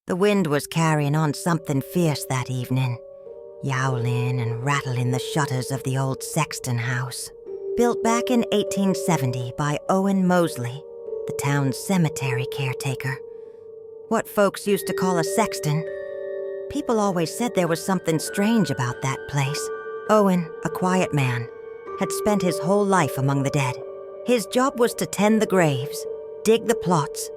The wind was carrying on something fierce that evening, yowling and rattling the shutters of the old Sexton house. Built back in 1870 by Owen Mosley, the town's cemetery caretaker. What folks used to call a sexton. People always said there was something strange about that place. Owen, a quiet man, had spent his whole life among the dead. His job was to tend the graves, dig the plots,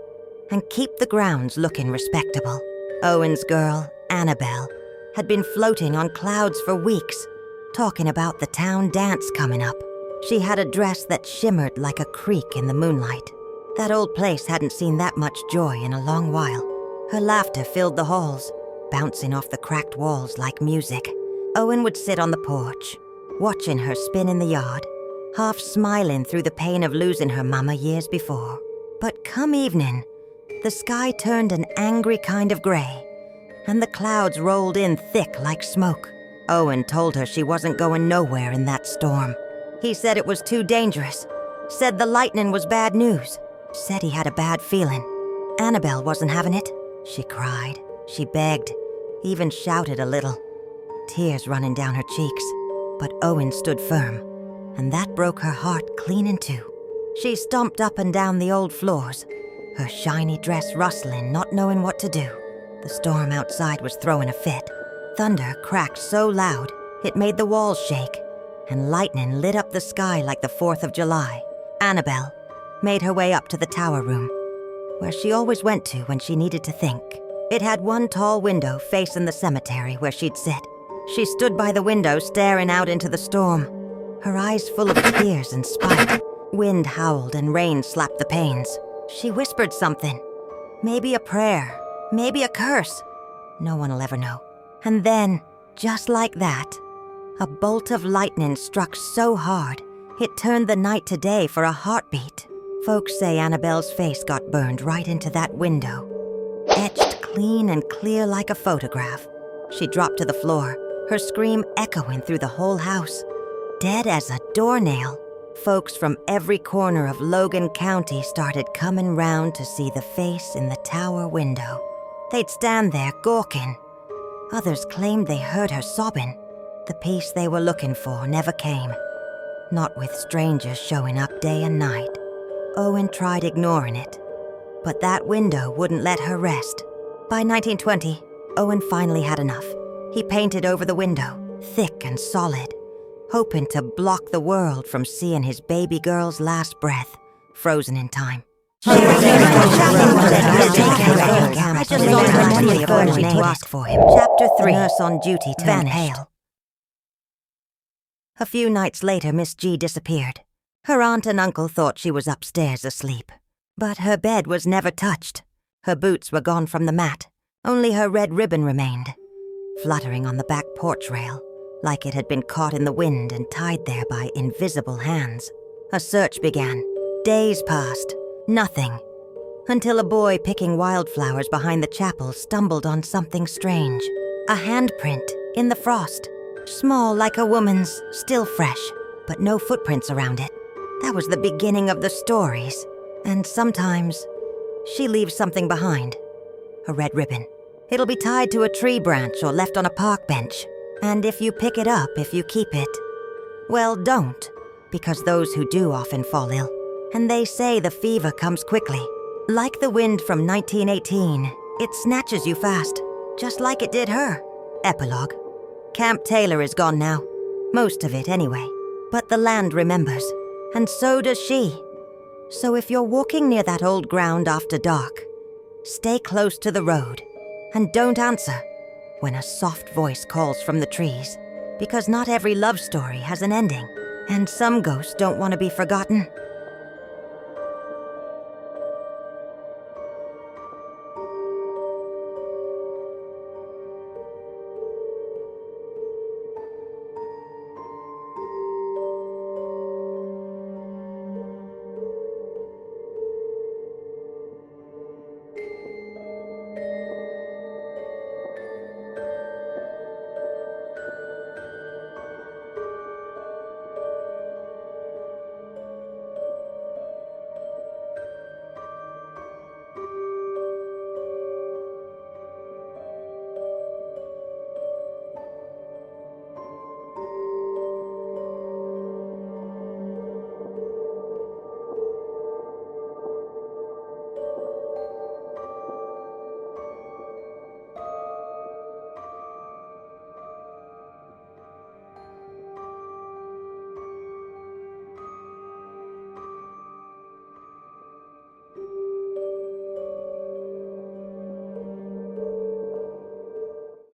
and keep the grounds looking respectable. Owen's girl, Annabelle, had been floating on clouds for weeks, talking about the town dance coming up. She had a dress that shimmered like a creek in the moonlight. That old place hadn't seen that much joy in a long while. Her laughter filled the halls, bouncing off the cracked walls like music. Owen would sit on the porch, watching her spin in the yard, half smiling through the pain of losing her mama years before. But come evening, the sky turned an angry kind of gray, and the clouds rolled in thick like smoke. Owen told her she wasn't going nowhere in that storm. He said it was too dangerous, said the lightning was bad news, said he had a bad feeling. Annabelle wasn't having it. She cried, she begged, even shouted a little, tears running down her cheeks. But Owen stood firm, and that broke her heart clean in two. She stomped up and down the old floors, her shiny dress rustling, not knowing what to do. The storm outside was throwing a fit. Thunder cracked so loud, it made the walls shake, and lightning lit up the sky like the 4th of July. Annabelle made her way up to the tower room, where she always went to when she needed to think. It had one tall window facing the cemetery where she'd sit. She stood by the window staring out into the storm, her eyes full of tears and spite. Wind howled and rain slapped the panes. She whispered something, maybe a prayer, maybe a curse. No one will ever know. And then, just like that, a bolt of lightning struck so hard, it turned the night to day for a heartbeat. Folks say Annabelle's face got burned right into that window, etched clean and clear like a photograph. She dropped to the floor, her scream echoing through the whole house, dead as a doornail. Folks from every corner of Logan County started coming round to see the face in the tower window. They'd stand there gawking. Others claimed they heard her sobbing. The peace they were looking for never came, not with strangers showing up day and night. Owen tried ignoring it, but that window wouldn't let her rest. By 1920, Owen finally had enough. He painted over the window, thick and solid, hoping to block the world from seeing his baby girl's last breath, frozen in time. I just saw her to ask for him. Chapter 3. Nurse on duty turned pale. A few nights later, Miss G disappeared. Her aunt and uncle thought she was upstairs asleep, but her bed was never touched. Her boots were gone from the mat. Only her red ribbon remained, fluttering on the back porch rail, like it had been caught in the wind and tied there by invisible hands. A search began. Days passed. Nothing. Until a boy picking wildflowers behind the chapel stumbled on something strange. A handprint in the frost. Small like a woman's, still fresh, but no footprints around it. That was the beginning of the stories. And sometimes, she leaves something behind. A red ribbon. It'll be tied to a tree branch or left on a park bench. And if you pick it up, if you keep it, well, don't, because those who do often fall ill. And they say the fever comes quickly. Like the wind from 1918, it snatches you fast, just like it did her. Epilogue. Camp Taylor is gone now. Most of it, anyway. But the land remembers, and so does she. So if you're walking near that old ground after dark, stay close to the road, and don't answer when a soft voice calls from the trees, because not every love story has an ending, and some ghosts don't want to be forgotten.